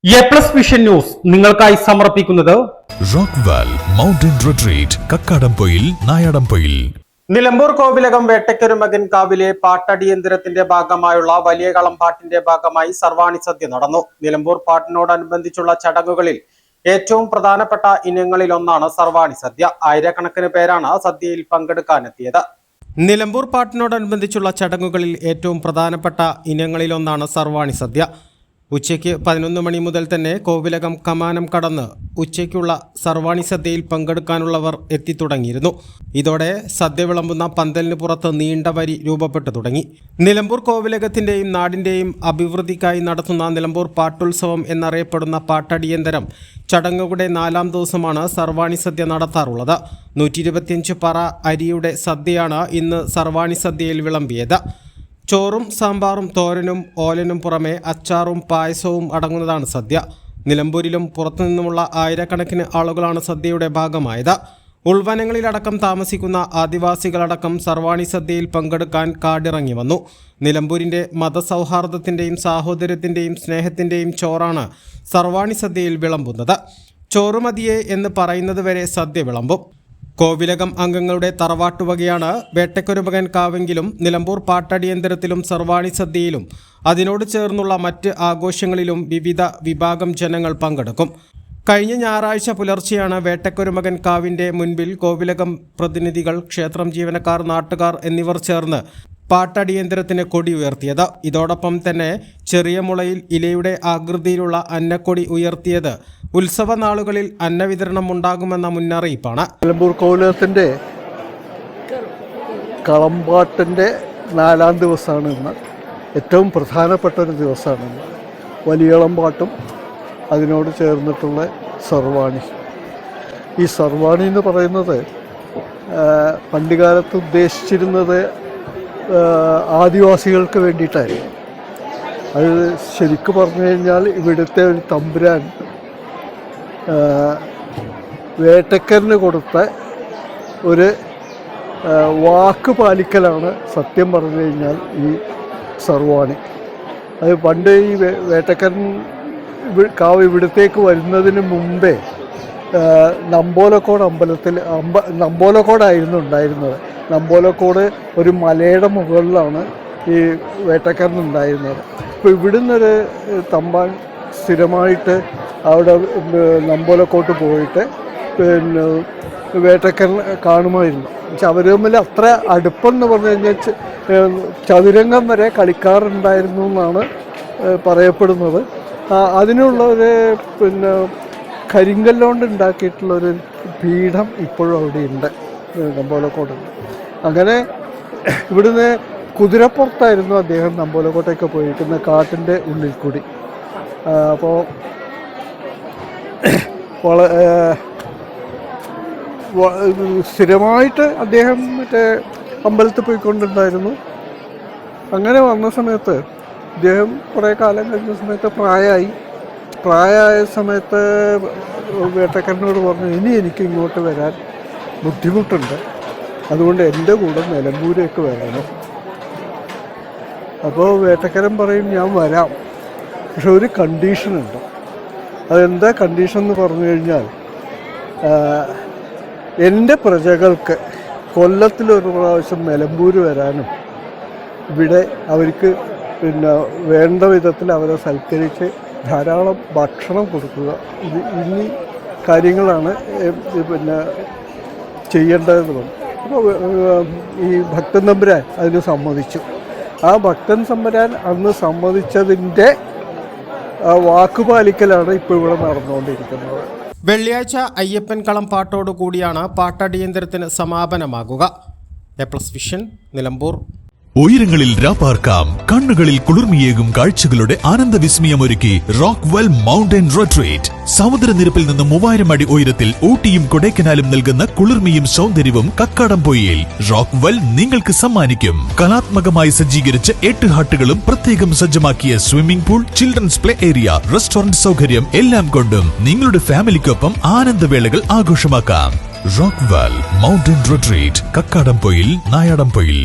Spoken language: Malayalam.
എ+ വിഷൻ ന്യൂസ് നിങ്ങൾക്കായി സമർപ്പിക്കുന്നത് Rockwell mountain retreat Kakkadampoyil Nayadampoyil. Nilambur കോവിലകം വേട്ടക്കരുമകൻ കാവിലെ പാട്ടടിയന്തരത്തിന്റെ ഭാഗമായുള്ള വലിയ കളംപാട്ടിന്റെ ഭാഗമായി സർവാണി സദ്യ നടന്നു. നിലമ്പൂർ പാട്ടിനോടനുബന്ധിച്ചുള്ള ചടങ്ങുകളിൽ ഏറ്റവും പ്രധാനപ്പെട്ട ഇനങ്ങളിലൊന്നാണ് സർവാണി സദ്യ. ആയിരക്കണക്കിന് പേരാണ് സദ്യയിൽ പങ്കെടുക്കാനെത്തിയത്. നിലമ്പൂർ പാട്ടിനോടനുബന്ധിച്ചുള്ള ചടങ്ങുകളിൽ ഏറ്റവും പ്രധാനപ്പെട്ട ഇനങ്ങളിലൊന്നാണ് സർവാണി സദ്യ. ഉച്ചയ്ക്ക് 11 മണി മുതൽ തന്നെ കോവിലകം കമാനം കടന്ന് ഉച്ചയ്ക്കുള്ള സർവാണി സദ്യയിൽ പങ്കെടുക്കാനുള്ളവർ എത്തിത്തുടങ്ങിയിരുന്നു. ഇതോടെ സദ്യ വിളമ്പുന്ന പന്തലിന് പുറത്ത് നീണ്ട വരി രൂപപ്പെട്ടു തുടങ്ങി. നിലമ്പൂർ കോവിലകത്തിൻ്റെയും നാടിൻ്റെയും അഭിവൃദ്ധിക്കായി നടത്തുന്ന നിലമ്പൂർ പാട്ടുത്സവം എന്നറിയപ്പെടുന്ന പാട്ടടിയന്തരം ചടങ്ങുകളുടെ 4ാം ദിവസമാണ് സർവാണി സദ്യ നടത്താറുള്ളത്. 125 പറ അരിയുടെ സദ്യയാണ് ഇന്ന് സർവാണി സദ്യയിൽ വിളമ്പിയത്. ചോറും സാമ്പാറും തോരനും ഓലനും പുറമെ അച്ചാറും പായസവും അടങ്ങുന്നതാണ് സദ്യ. നിലമ്പൂരിലും പുറത്തുനിന്നുമുള്ള ആയിരക്കണക്കിന് ആളുകളാണ് സദ്യയുടെ ഭാഗമായത്. ഉൾവനങ്ങളിലടക്കം താമസിക്കുന്ന ആദിവാസികളടക്കം സർവാണി സദ്യയിൽ പങ്കെടുക്കാൻ കാടിറങ്ങി വന്നു. നിലമ്പൂരിൻ്റെ മതസൗഹാർദ്ദത്തിൻ്റെയും സാഹോദര്യത്തിൻ്റെയും സ്നേഹത്തിൻ്റെയും ചോറാണ് സർവാണി സദ്യയിൽ വിളമ്പുന്നത്. ചോറുമതിയെ എന്ന് പറയുന്നത് വരെ സദ്യ വിളമ്പും. കോവിലകം അംഗങ്ങളുടെ തറവാട്ടുവകയാണ് വേട്ടക്കരുമകൻ കാവെങ്കിലും നിലമ്പൂർ പാട്ടടിയന്തരത്തിലും സർവാണി സദ്യയിലും അതിനോട് ചേർന്നുള്ള മറ്റ് ആഘോഷങ്ങളിലും വിവിധ വിഭാഗം ജനങ്ങൾ പങ്കെടുക്കും. കഴിഞ്ഞ ഞായറാഴ്ച പുലർച്ചെയാണ് വേട്ടക്കരുമകൻ കാവിൻ്റെ മുൻപിൽ കോവിലകം പ്രതിനിധികൾ, ക്ഷേത്രം ജീവനക്കാർ, നാട്ടുകാർ എന്നിവർ ചേർന്ന് പാട്ടടിയന്തരത്തിന് കൊടി ഉയർത്തിയത്. ഇതോടൊപ്പം തന്നെ ചെറിയ മുളയിൽ ഇലയുടെ ആകൃതിയിലുള്ള അന്നക്കൊടി ഉയർത്തിയത് ഉത്സവ നാളുകളിൽ അന്നവിതരണം ഉണ്ടാകുമെന്ന മുന്നറിയിപ്പാണ്. നിലമ്പൂർ കോവിലകത്തിൻ്റെ കളംപാട്ടിൻ്റെ 4ാം ദിവസമാണ് ഇന്ന്. ഏറ്റവും പ്രധാനപ്പെട്ട ഒരു ദിവസമാണ് ഇന്ന്. വലിയ കളംപാട്ടും അതിനോട് ചേർന്നിട്ടുള്ള സർവാണി. ഈ സർവാണി എന്ന് പറയുന്നത് പണ്ടുകാലത്ത് ഉദ്ദേശിച്ചിരുന്നത് ആദിവാസികൾക്ക് വേണ്ടിയിട്ടായിരുന്നു. അത് ശരിക്കും പറഞ്ഞു കഴിഞ്ഞാൽ ഇവിടുത്തെ ഒരു തമ്പുരാൻ വേട്ടക്കരന് കൊടുത്ത ഒരു വാക്ക് പാലിക്കലാണ് സത്യം പറഞ്ഞു കഴിഞ്ഞാൽ ഈ സർവാണി. അത് പണ്ട് ഈ വേട്ടക്കരൻ കാവ് ഇവിടത്തേക്ക് വരുന്നതിന് മുമ്പേ നമ്പോലക്കോട് അമ്പലത്തിൽ നമ്പോലക്കോടായിരുന്നു ഉണ്ടായിരുന്നത്. നമ്പോലക്കോട് ഒരു മലയുടെ മുകളിലാണ് ഈ വേട്ടക്കരൻ ഉണ്ടായിരുന്നത്. ഇപ്പോൾ ഇവിടുന്നൊരു തമ്പാൻ സ്ഥിരമായിട്ട് അവിടെ നമ്പോലക്കോട്ട് പോയിട്ട് പിന്നെ വേട്ടക്കരൻ കാണുമായിരുന്നു. പക്ഷെ അവർ തമ്മിൽ അത്ര അടുപ്പം എന്ന് പറഞ്ഞു കഴിഞ്ഞാൽ ചതുരംഗം വരെ കളിക്കാറുണ്ടായിരുന്നു എന്നാണ് പറയപ്പെടുന്നത്. അതിനുള്ള ഒരു പിന്നെ കരിങ്കല്ലുകൊണ്ട് ഉണ്ടാക്കിയിട്ടുള്ളൊരു പീഠം ഇപ്പോഴും അവിടെയുണ്ട് നമ്പോലക്കോട്ട്. അങ്ങനെ ഇവിടുന്ന് കുതിരപ്പുറത്തായിരുന്നു അദ്ദേഹം നമ്പോലക്കോട്ടയൊക്കെ പോയിരിക്കുന്ന കാട്ടിൻ്റെ ഉള്ളിൽ കൂടി. അപ്പോൾ സ്ഥിരമായിട്ട് അദ്ദേഹം മറ്റേ അമ്പലത്തിൽ പോയിക്കൊണ്ടുണ്ടായിരുന്നു. അങ്ങനെ വന്ന സമയത്ത് അദ്ദേഹം കുറേ കാലം കഴിഞ്ഞ സമയത്ത് പ്രായമായ സമയത്ത് വേട്ടക്കരനോട് പറഞ്ഞു, ഇനി എനിക്ക് ഇങ്ങോട്ട് വരാൻ ബുദ്ധിമുട്ടുണ്ട്, അതുകൊണ്ട് എൻ്റെ കൂടെ നിലമ്പൂരേക്ക് വരണം. അപ്പോൾ വേട്ടക്കരൻ പറയും, ഞാൻ വരാം, പക്ഷെ ഒരു കണ്ടീഷനുണ്ട്. അതെന്താ കണ്ടീഷൻ എന്ന് പറഞ്ഞു കഴിഞ്ഞാൽ, എൻ്റെ പ്രജകൾക്ക് കൊല്ലത്തിലൊരു പ്രാവശ്യം നിലമ്പൂർ വരാനും ഇവിടെ അവർക്ക് പിന്നെ വേണ്ട വിധത്തിൽ അവരെ സൽക്കരിച്ച് ധാരാളം ഭക്ഷണം കൊടുക്കുക, ഇനി കാര്യങ്ങളാണ് പിന്നെ ചെയ്യേണ്ടതെന്ന് പറഞ്ഞു. അപ്പോൾ ഈ ഭക്തൻ തമ്പുരാൻ അതിന് സമ്മതിച്ചു. ആ ഭക്തൻ തമ്പുരാൻ അന്ന് സമ്മതിച്ചതിൻ്റെ വാക്കുപാലിക്കലാണ് ഇപ്പോൾ ഇവിടെ നടന്നുകൊണ്ടിരിക്കുന്നത്. വെള്ളിയാഴ്ച അയ്യപ്പൻ കളം പാട്ടോടുകൂടിയാണ് പാട്ടടിയന്തരത്തിന് സമാപനമാകുക. എ+ വിഷൻ, നിലമ്പൂർ. ഉയരങ്ങളിൽ രാപ്പാർക്കാം, കണ്ണുകളിൽ കുളിർമിയേകും കാഴ്ചകളുടെ ആനന്ദവിസ്മയമൊരുക്കി റോക്ക്വെൽ മൗണ്ടൻ റിട്രീറ്റ്. സമുദ്രനിരപ്പിൽ നിന്ന് 3000 അടി ഉയരത്തിൽ ഊട്ടിയും കൊടൈക്കനാലും നൽകുന്ന കുളിർമയും സൗന്ദര്യവും കക്കാടംപൊയിൽ റോക്ക്വെൽ നിങ്ങൾക്ക് സമ്മാനിക്കും. കലാത്മകമായി സജ്ജീകരിച്ച 8 ഹട്ടുകളും പ്രത്യേകം സജ്ജമാക്കിയ swimming pool, children's play area, restaurant സൗകര്യം എല്ലാം കൊണ്ടും നിങ്ങളുടെ ഫാമിലിക്കൊപ്പം ആനന്ദവേളകൾ ആഘോഷമാക്കാം. Rockwell mountain retreat Kakkadampoyil Nayadampoyil.